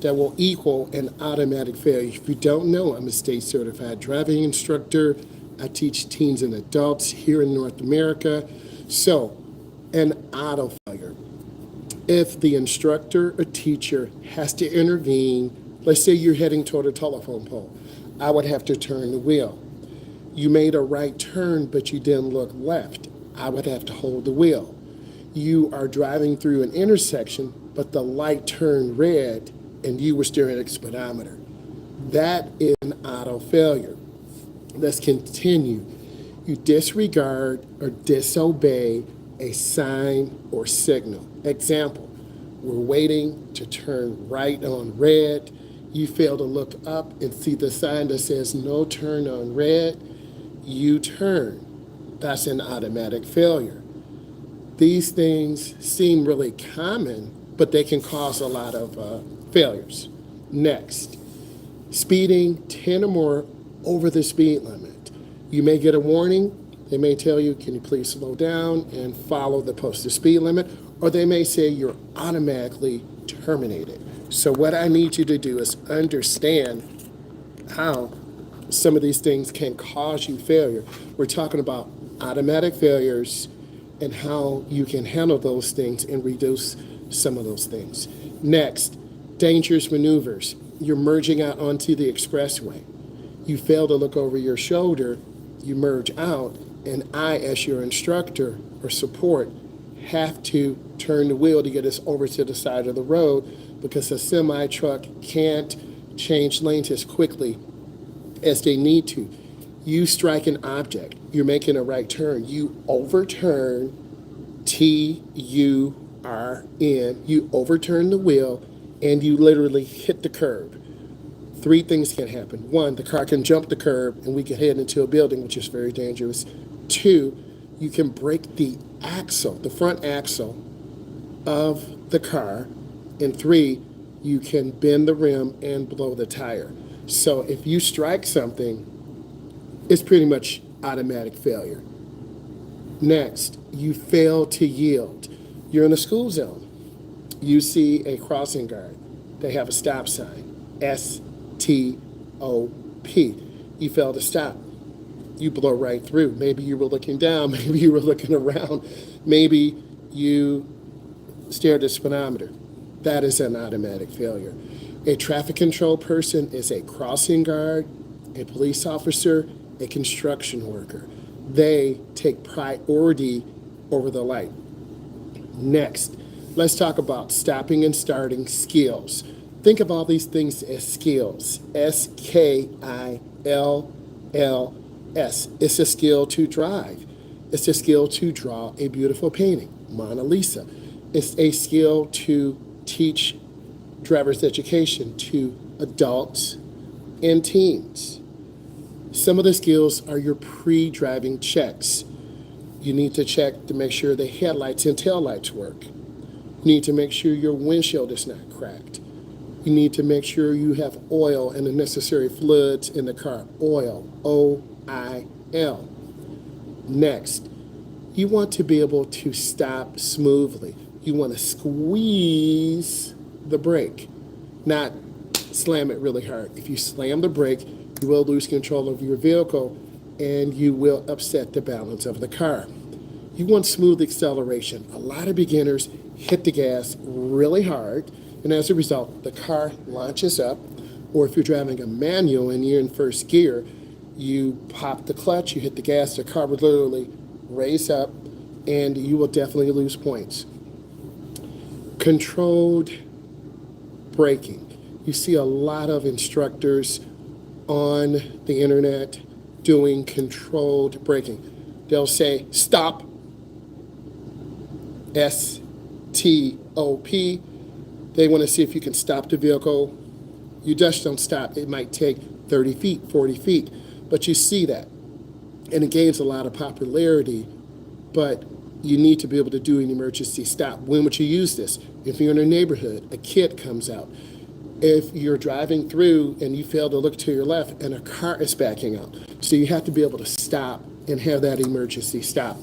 that will equal an automatic failure. If you don't know, I'm a state certified driving instructor. I teach teens and adults here in North America. So, an auto failure. If the instructor or teacher has to intervene, let's say you're heading toward a telephone pole, I would have to turn the wheel. You made a right turn, but you didn't look left. I would have to hold the wheel. You are driving through an intersection, but the light turned red and you were steering at speedometer. That is an auto failure. Let's continue. You disregard or disobey a sign or signal. Example, we're waiting to turn right on red. You fail to look up and see the sign that says no turn on red. You turn. That's an automatic failure. These things seem really common, but they can cause a lot of failures. Next, speeding 10 or more over the speed limit. You may get a warning. They may tell you, can you please slow down and follow the posted speed limit? Or they may say you're automatically terminated. So what I need you to do is understand how some of these things can cause you failure. We're talking about automatic failures and how you can handle those things and reduce some of those things. Next, dangerous maneuvers. You're merging out onto the expressway. You fail to look over your shoulder, you merge out, and I, as your instructor or support, have to turn the wheel to get us over to the side of the road because a semi truck can't change lanes as quickly as they need to. You strike an object, you're making a right turn, you overturn, T-U-R-N, you overturn the wheel, and you literally hit the curb. Three things can happen. One, the car can jump the curb and we can head into a building, which is very dangerous. Two, you can break the axle, the front axle of the car. And three, you can bend the rim and blow the tire. So if you strike something, it's pretty much automatic failure. Next, you fail to yield. You're in a school zone. You see a crossing guard. They have a stop sign, S-T-O-P. You fail to stop. You blow right through. Maybe you were looking down, maybe you were looking around, maybe you stared at the speedometer. That is an automatic failure. A traffic control person is a crossing guard, a police officer, a construction worker. They take priority over the light. Next, let's talk about stopping and starting skills. Think of all these things as skills. S-K-I-L-L-S. It's a skill to drive. It's a skill to draw a beautiful painting, Mona Lisa. It's a skill to teach driver's education to adults and teens. Some of the skills are your pre-driving checks. You need to check to make sure the headlights and taillights work. You need to make sure your windshield is not cracked. You need to make sure you have oil and the necessary fluids in the car. Oil, O-I-L. Next, you want to be able to stop smoothly. You want to squeeze the brake, not slam it really hard. If you slam the brake, you will lose control of your vehicle and you will upset the balance of the car. You want smooth acceleration. A lot of beginners hit the gas really hard, and as a result, the car launches up, or if you're driving a manual and you're in first gear, you pop the clutch, you hit the gas, the car will literally raise up, and you will definitely lose points. Controlled braking. You see a lot of instructors on the internet doing controlled braking. They'll say, stop, S-T-O-P. They want to see if you can stop the vehicle. You just don't stop. It might take 30 feet, 40 feet, but you see that. And it gains a lot of popularity, but you need to be able to do an emergency stop. When would you use this? If you're in a neighborhood, a kid comes out. If you're driving through and you fail to look to your left and a car is backing out. So you have to be able to stop and have that emergency stop.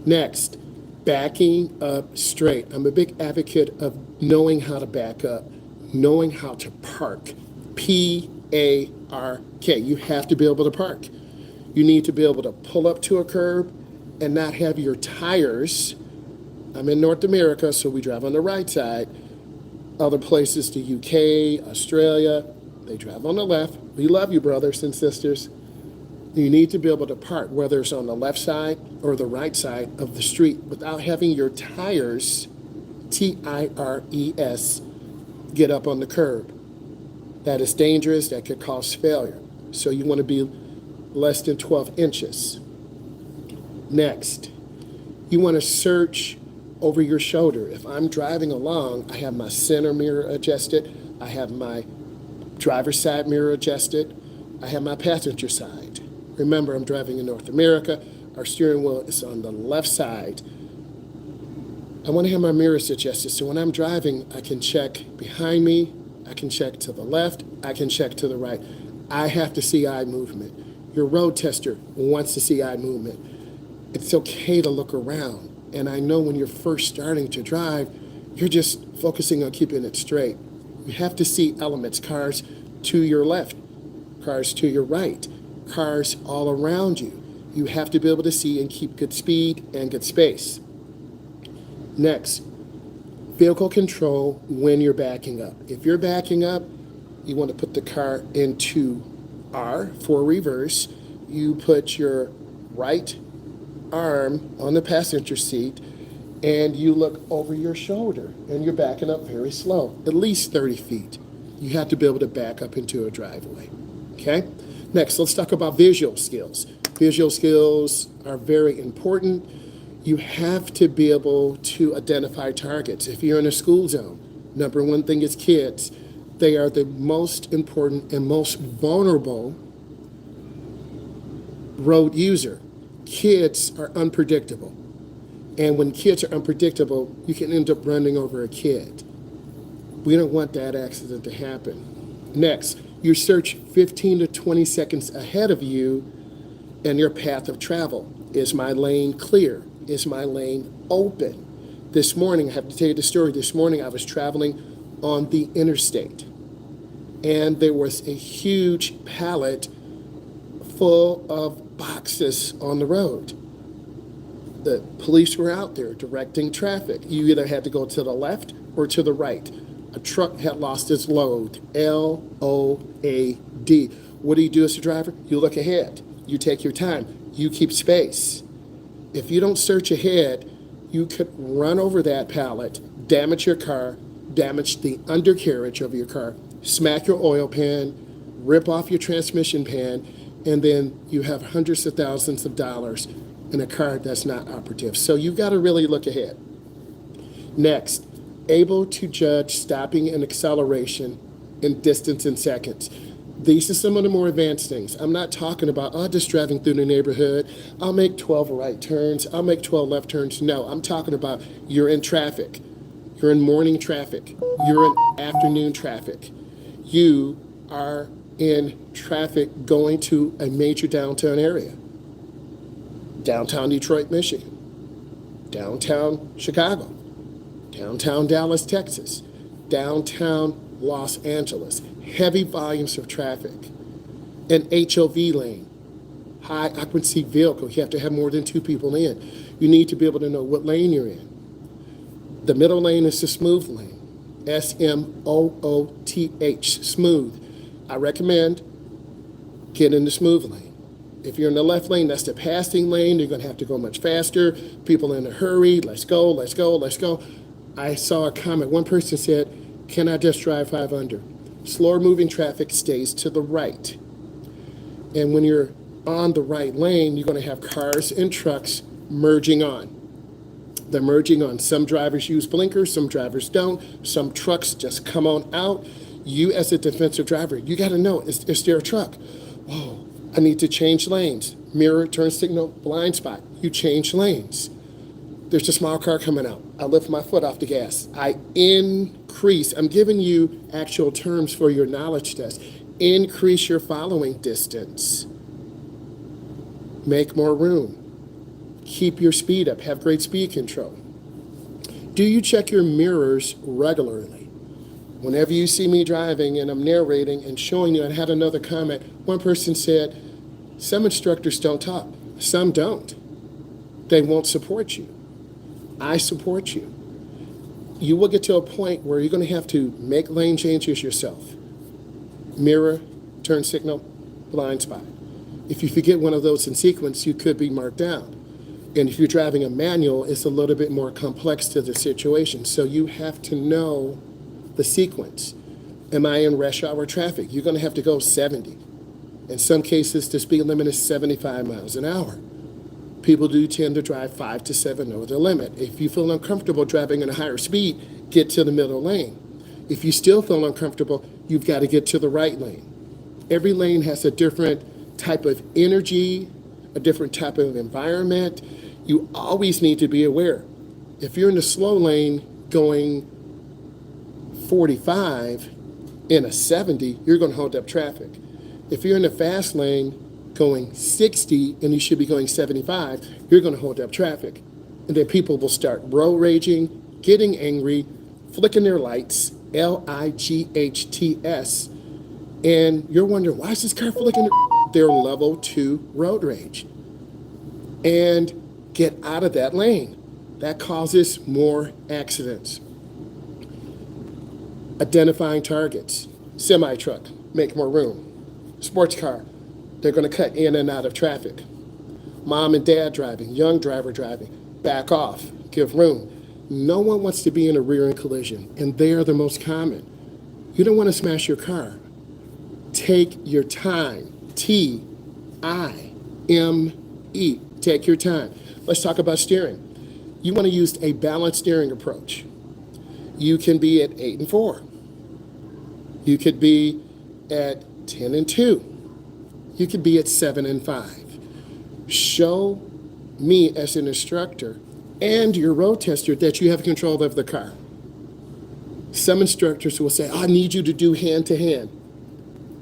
Next, backing up straight. I'm a big advocate of knowing how to back up, knowing how to park. P-A-R-K. You have to be able to park. You need to be able to pull up to a curb and not have your tires. I'm in North America, so we drive on the right side. Other places, the UK, Australia, they drive on the left. We love you, brothers and sisters. You need to be able to park, whether it's on the left side or the right side of the street, without having your tires, T-I-R-E-S, get up on the curb. That is dangerous. That could cause failure. So you want to be less than 12 inches. Next, you want to search over your shoulder. If I'm driving along, I have my center mirror adjusted. I have my driver's side mirror adjusted. I have my passenger side. Remember, I'm driving in North America. Our steering wheel is on the left side. I want to have my mirrors adjusted, so when I'm driving, I can check behind me, I can check to the left, I can check to the right. I have to see eye movement. Your road tester wants to see eye movement. It's okay to look around. And I know when you're first starting to drive, you're just focusing on keeping it straight. You have to see elements, cars to your left, cars to your right, cars all around you. You have to be able to see and keep good speed and good space. Next, vehicle control when you're backing up. If you're backing up, you want to put the car into R for reverse. You put your right arm on the passenger seat and you look over your shoulder and you're backing up very slow, at least 30 feet. You have to be able to back up into a driveway, okay? Next, let's talk about visual skills. Visual skills are very important. You have to be able to identify targets. If you're in a school zone, number one thing is kids. They are the most important and most vulnerable road user. Kids are unpredictable. And when kids are unpredictable, you can end up running over a kid. We don't want that accident to happen. Next, you search 15 to 20 seconds ahead of you and your path of travel. Is my lane clear? Is my lane open? This morning, I have to tell you the story. This morning, I was traveling on the interstate, and there was a huge pallet full of boxes on the road. The police were out there directing traffic. You either had to go to the left or to the right. A truck had lost its load, L-O-A-D. What do you do as a driver? You look ahead. You take your time. You keep space. If you don't search ahead, you could run over that pallet, damage your car, damage the undercarriage of your car, smack your oil pan, rip off your transmission pan, and then you have hundreds of thousands of dollars in a car that's not operative. So you've got to really look ahead. Next, able to judge stopping and acceleration in distance in seconds. These are some of the more advanced things. I'm not talking about, just driving through the neighborhood. I'll make 12 right turns. I'll make 12 left turns. No, I'm talking about you're in traffic. You're in morning traffic. You're in afternoon traffic. You are in traffic going to a major downtown area. Downtown Detroit, Michigan. Downtown Chicago. Downtown Dallas, Texas. Downtown Los Angeles. Heavy volumes of traffic. An HOV lane, high occupancy vehicle. You have to have more than 2 people in. You need to be able to know what lane you're in. The middle lane is the smooth lane. S-M-O-O-T-H, smooth. I recommend get in the smooth lane. If you're in the left lane, that's the passing lane. You're going to have to go much faster. People in a hurry. Let's go, let's go, let's go. I saw a comment. One person said, can I just drive 5 under? Slower moving traffic stays to the right. And when you're on the right lane, you're going to have cars and trucks merging on. They're merging on. Some drivers use blinkers, some drivers don't. Some trucks just come on out. You as a defensive driver, you got to know, is there a truck? Oh, I need to change lanes. Mirror, turn signal, blind spot. You change lanes. There's a small car coming out. I lift my foot off the gas. I increase. I'm giving you actual terms for your knowledge test. Increase your following distance. Make more room. Keep your speed up. Have great speed control. Do you check your mirrors regularly? Whenever you see me driving and I'm narrating and showing you, I had another comment. One person said, some instructors don't talk. Some don't. They won't support you. I support you. You will get to a point where you're going to have to make lane changes yourself. Mirror, turn signal, blind spot. If you forget one of those in sequence, you could be marked down. And if you're driving a manual, it's a little bit more complex to the situation. So you have to know the sequence. Am I in rush hour traffic? You're going to have to go 70. In some cases, the speed limit is 75 miles an hour. People do tend to drive 5 to 7 over the limit. If you feel uncomfortable driving at a higher speed, get to the middle lane. If you still feel uncomfortable, you've got to get to the right lane. Every lane has a different type of energy, a different type of environment. You always need to be aware. If you're in the slow lane going 45 in a 70, you're going to hold up traffic. If you're in the fast lane going 60 and you should be going 75, you're going to hold up traffic. And then people will start road raging, getting angry, flicking their lights, LIGHTS, and you're wondering, why is this car flicking? They're level 2 road rage. And get out of that lane. That causes more accidents. Identifying targets. Semi-truck, make more room. Sports car, they're going to cut in and out of traffic. Mom and dad driving, young driver driving, back off, give room. No one wants to be in a rear-end collision, and they are the most common. You don't want to smash your car. Take your time. T-I-M-E. Take your time. Let's talk about steering. You want to use a balanced steering approach. You can be at 8 and 4. You could be at 10 and 2. You could be at 7 and 5. Show me as an instructor and your road tester that you have control of the car. Some instructors will say, I need you to do hand-to-hand.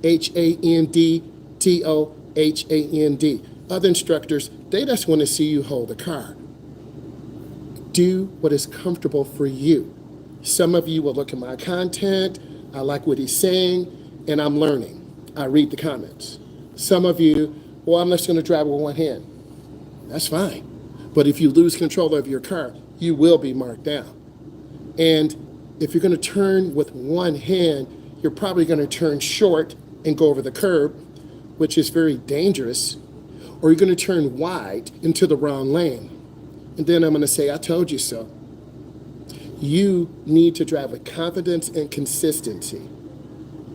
HANDTOHAND. Other instructors, they just want to see you hold the car. Do what is comfortable for you. Some of you will look at my content, I like what he's saying, and I'm learning. I read the comments. Some of you, well, I'm just going to drive with one hand. That's fine. But if you lose control of your car, you will be marked down. And if you're going to turn with one hand, you're probably going to turn short and go over the curb, which is very dangerous, or you're going to turn wide into the wrong lane. And then I'm going to say, I told you so. You need to drive with confidence and consistency.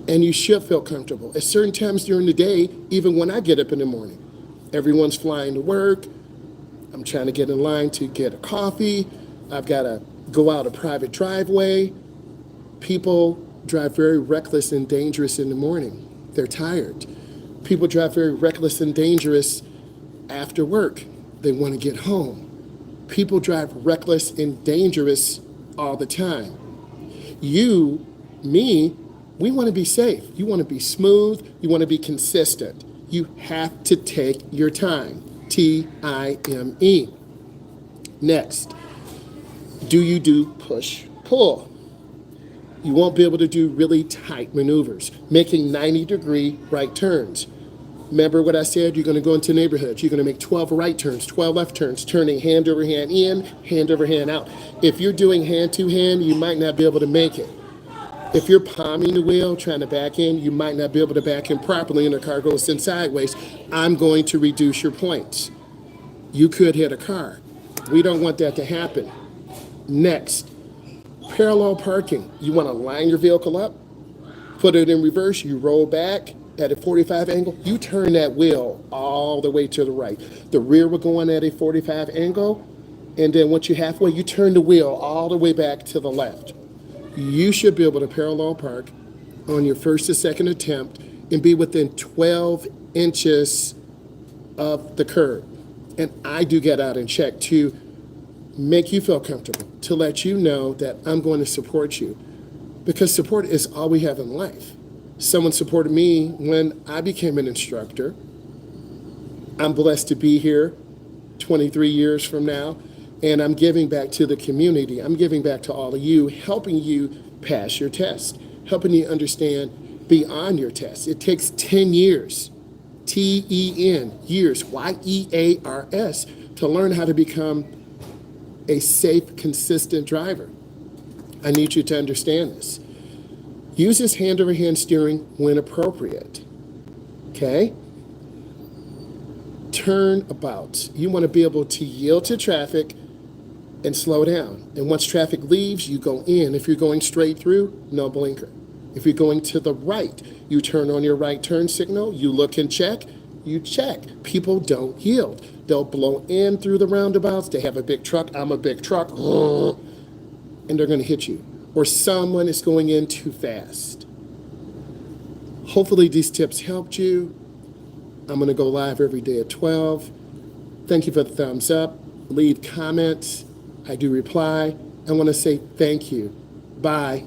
And you should feel comfortable. At certain times during the day, even when I get up in the morning, everyone's flying to work. I'm trying to get in line to get a coffee. I've got to go out a private driveway. People drive very reckless and dangerous in the morning. They're tired. People drive very reckless and dangerous after work. They want to get home. People drive reckless and dangerous all the time. You, me, we want to be safe. You want to be smooth. You want to be consistent. You have to take your time. T-I-M-E. Next, do you do push-pull? You won't be able to do really tight maneuvers, making 90-degree right turns. Remember what I said? You're going to go into neighborhoods. You're going to make 12 right turns, 12 left turns, turning hand over hand in, hand over hand out. If you're doing hand-to-hand, you might not be able to make it. If you're palming the wheel, trying to back in, you might not be able to back in properly and the car goes in sideways. I'm going to reduce your points. You could hit a car. We don't want that to happen. Next, parallel parking. You want to line your vehicle up, put it in reverse, you roll back at a 45 angle, you turn that wheel all the way to the right. The rear will go on at a 45 angle, and then once you're halfway, you turn the wheel all the way back to the left. You should be able to parallel park on your first or second attempt and be within 12 inches of the curb. And I do get out and check to make you feel comfortable, to let you know that I'm going to support you. Because support is all we have in life. Someone supported me when I became an instructor. I'm blessed to be here 23 years from now. And I'm giving back to the community. I'm giving back to all of you, helping you pass your test. helping you understand beyond your test. It takes 10 years, TEN, years, YEARS, to learn how to become a safe, consistent driver. I need you to understand this. Use this hand-over-hand steering when appropriate, okay? Turnabout. You want to be able to yield to traffic and slow down. And once traffic leaves, you go in. If you're going straight through, no blinker. If you're going to the right, you turn on your right turn signal, you look and check, you check. People don't yield. They'll blow in through the roundabouts. They have a big truck. I'm a big truck. And they're going to hit you. Or someone is going in too fast. Hopefully these tips helped you. I'm going to go live every day at 12. Thank you for the thumbs up. Leave comments. I do reply. I want to say thank you. Bye.